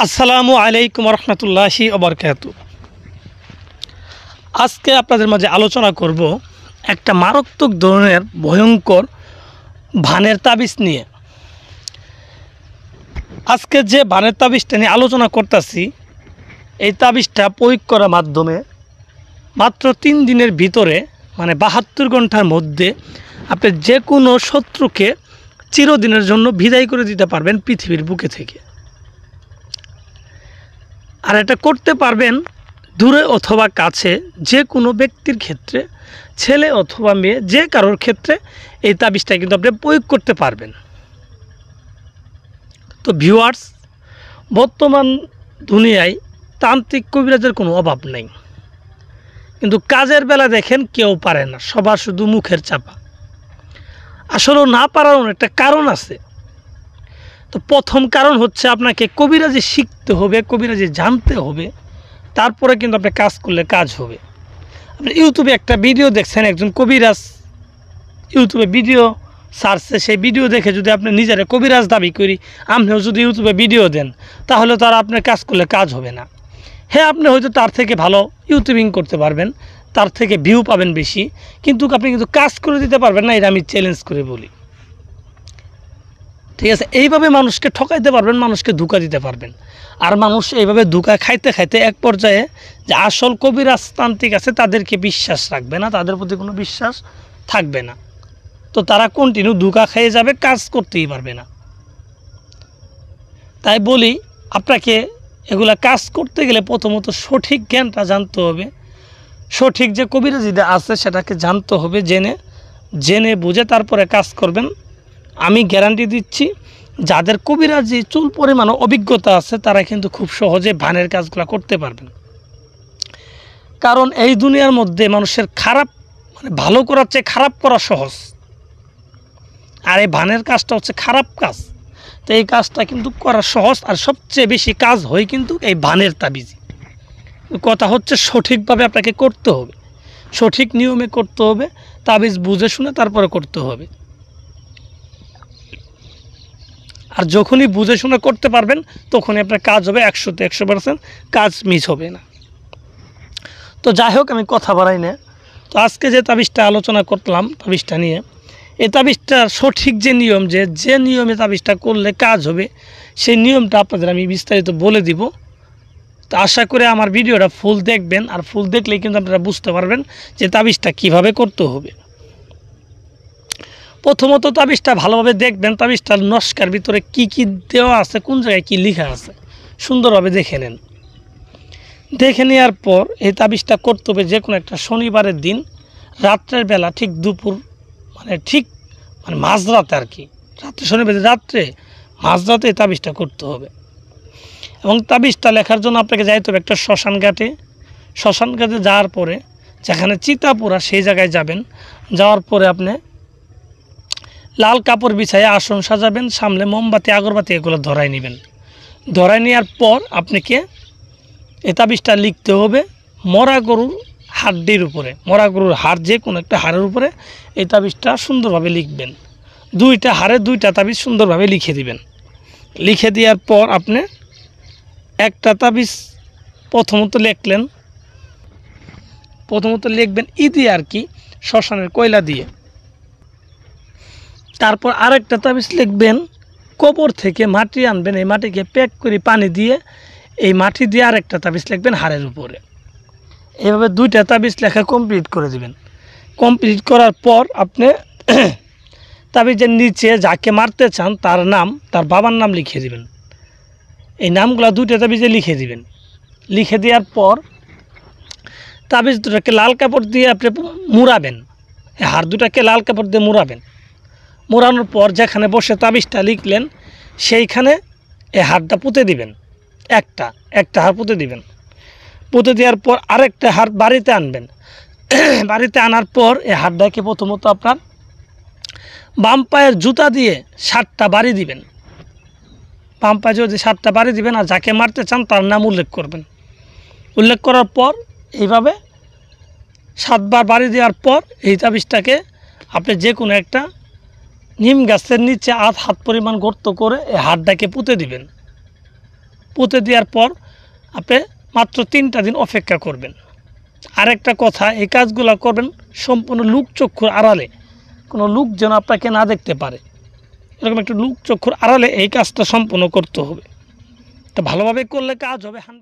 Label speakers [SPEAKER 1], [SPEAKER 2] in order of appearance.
[SPEAKER 1] আসসালামু আলাইকুম রহমতুল্লাহি ওবরকাতু। আজকে আপনাদের মাঝে আলোচনা করব একটা মারাত্মক ধরনের ভয়ঙ্কর ভানের তাবিজ নিয়ে। আজকে যে ভানের তাবিজটা নিয়ে আলোচনা করতেছি, এই তাবিজটা প্রয়োগ করার মাধ্যমে মাত্র 3 দিনের ভিতরে মানে 72 ঘন্টার মধ্যে আপনি যে কোনো শত্রুকে চিরদিনের জন্য বিদায় করে দিতে পারবেন পৃথিবীর বুকে থেকে। আর এটা করতে পারবেন দূরে অথবা কাছে, যে কোনো ব্যক্তির ক্ষেত্রে, ছেলে অথবা মেয়ে, যে কারোর ক্ষেত্রে এই তাবিজটা কিন্তু আপনি প্রয়োগ করতে পারবেন। তো ভিউয়ার্স, বর্তমান দুনিয়ায় তান্ত্রিক কবিরাজের কোনো অভাব নেই, কিন্তু কাজের বেলা দেখেন কেউ পারে না, সবার শুধু মুখের চাপা। আসলেও না পারার একটা কারণ আছে। তো প্রথম কারণ হচ্ছে আপনাকে কবিরাজি শিখতে হবে, কবিরাজি জানতে হবে, তারপরে কিন্তু আপনি কাজ করলে কাজ হবে। আপনি ইউটিউবে একটা ভিডিও দেখছেন, একজন কবিরাজ ইউটিউবে ভিডিও সার্চে, সেই ভিডিও দেখে যদি আপনি নিজেরা কবিরাজ দাবি করি, আপনিও যদি ইউটিউবে ভিডিও দেন, তাহলে তো আর আপনার কাজ করলে কাজ হবে না। হ্যাঁ, আপনি হয়তো তার থেকে ভালো ইউটিউবিং করতে পারবেন, তার থেকে ভিউ পাবেন বেশি, কিন্তু আপনি কিন্তু কাজ করে দিতে পারবেন না। এটা আমি চ্যালেঞ্জ করে বলি, ঠিক আছে? এইভাবে মানুষকে ঠকাইতে পারবেন, মানুষকে ধোঁকা দিতে পারবেন। আর মানুষ এইভাবে ধোঁকা খাইতে খাইতে এক পর্যায়ে যে আসল কবিরাজতান্ত্রিক আছে তাদেরকে বিশ্বাস রাখবে না, তাদের প্রতি কোনো বিশ্বাস থাকবে না। তো তারা কন্টিনিউ ধোঁকা খেয়ে যাবে, কাজ করতেই পারবে না। তাই বলি, আপনাকে এগুলা কাজ করতে গেলে প্রথমত সঠিক জ্ঞানটা জানতে হবে, সঠিক যে কবিরাজিটা আছে সেটাকে জানতে হবে, জেনে বুঝে তারপরে কাজ করবেন। আমি গ্যারান্টি দিচ্ছি, যাদের কবিরাজি চুল পরিমাণ অভিজ্ঞতা আছে তারা কিন্তু খুব সহজে ভানের কাজগুলো করতে পারবেন। কারণ এই দুনিয়ার মধ্যে মানুষের খারাপ মানে ভালো করার চেয়ে খারাপ করা সহজ, আর এই ভানের কাজটা হচ্ছে খারাপ কাজ। তো এই কাজটা কিন্তু করা সহজ, আর সবচেয়ে বেশি কাজ হয় কিন্তু এই ভানের তাবিজি। কথা হচ্ছে সঠিকভাবে আপনাকে করতে হবে, সঠিক নিয়মে করতে হবে, তাবিজ বুঝে শুনে তারপরে করতে হবে। আর যখনই বুঝে শুনে করতে পারবেন তখনই আপনার কাজ হবে 100-তে 100%, কাজ মিস হবে না। তো যাই হোক, আমি কথা বাড়াই না। তো আজকে যে তাবিজটা আলোচনা করলাম, তাবিজটা নিয়ে, এই তাবিজটার সঠিক যে নিয়ম, যে নিয়মে তাবিজটা করলে কাজ হবে, সেই নিয়মটা আপনাদের আমি বিস্তারিত বলে দিব। তো আশা করে আমার ভিডিওটা ফুল দেখবেন, আর ফুল দেখলেই কিন্তু আপনারা বুঝতে পারবেন যে তাবিজটা কিভাবে করতে হবে। প্রথমত তাবিজটা ভালোভাবে দেখবেন, তাবিজটার নস্কার ভিতরে কি কি দেওয়া আছে, কোন জায়গায় কি লেখা আছে, সুন্দরভাবে দেখে নেন। দেখে নেওয়ার পর এই তাবিজটা করতে হবে যে কোনো একটা শনিবারের দিন রাত্রের বেলা, ঠিক দুপুর মানে মাঝরাতে আর কি, রাত্রে, শনিবার রাত্রে মাঝরাতে এই তাবিজটা করতে হবে। এবং তাবিজটা লেখার জন্য আপনাকে যাইতে হবে একটা শ্মশান ঘাটে। শ্মশান ঘাটে যাওয়ার পরে যেখানে চিতা পোড়া সেই জায়গায় যাবেন। যাওয়ার পরে আপনি লাল কাপড় বিছাইয়ে আসন সাজাবেন, সামনে মোমবাতি আগরবাতি এগুলো ধরাই নেবেন। ধরাই নেওয়ার পর আপনাকে এই তাবিজটা লিখতে হবে মরা গরুর হাড্ডির উপরে, মরা গরুর হাড়, যে কোনো একটা হাড়ের উপরে এই তাবিজটা সুন্দরভাবে লিখবেন। 2টা হাড়ে 2টা তাবিজ সুন্দরভাবে লিখে দিবেন। লিখে দেওয়ার পর আপনি একটা তাবিজ প্রথমত লিখবেন দিয়ে আর কি, শ্মশানের কয়লা দিয়ে। তারপর আরেকটা তাবিজ লিখবেন, কবর থেকে মাটি আনবেন, এই মাটিকে প্যাক করে পানি দিয়ে, এই মাটি দিয়ে আরেকটা তাবিজ লিখবেন হাড়ের উপরে। এইভাবে 2টা তাবিজ লেখা কমপ্লিট করে দিবেন। কমপ্লিট করার পর আপনি তাবিজের নিচে যাকে মারতে চান তার নাম, তার বাবার নাম লিখে দিবেন। এই নামগুলো 2টা তাবিজে লিখে দিবেন। লিখে দেওয়ার পর তাবিজ দুটাকে লাল কাপড় দিয়ে আপনি মুড়াবেন, এই হাড় দুটাকে লাল কাপড় দিয়ে মুড়াবেন। মোড়ানোর পর যেখানে বসে তাবিজটা লিখলেন সেইখানে এই হাড়টা পুঁতে দিবেন। একটা হাড় পুঁতে দিবেন। পুঁতে দেওয়ার পর আরেকটা হাড় বাড়িতে আনবেন। বাড়িতে আনার পর এই হাড়টাকে প্রথমত আপনার বাম পায়ের জুতা দিয়ে 7টা বাড়ি দিবেন। বাম পায়ে যদি 7টা বাড়ি দিবেন, আর যাকে মারতে চান তার নাম উল্লেখ করবেন। উল্লেখ করার পর এইভাবে 7 বার বাড়ি দেওয়ার পর এই তাবিজটাকে আপনি যে কোনো একটা নিম গাছের নিচে হাত পরিমাণ গর্ত করে এই হাড়টাকে পুঁতে দিবেন। পুঁতে দেওয়ার পর আপনি মাত্র 3টা দিন অপেক্ষা করবেন। আরেকটা কথা, এই কাজগুলো করবেন সম্পূর্ণ লোকচক্ষুর আড়ালে, কোনো লোক যেন আপনাকে না দেখতে পারে, এরকম একটু লোকচক্ষুর আড়ালে এই কাজটা সম্পূর্ণ করতে হবে। তো ভালোভাবে করলে কাজ হবে 100।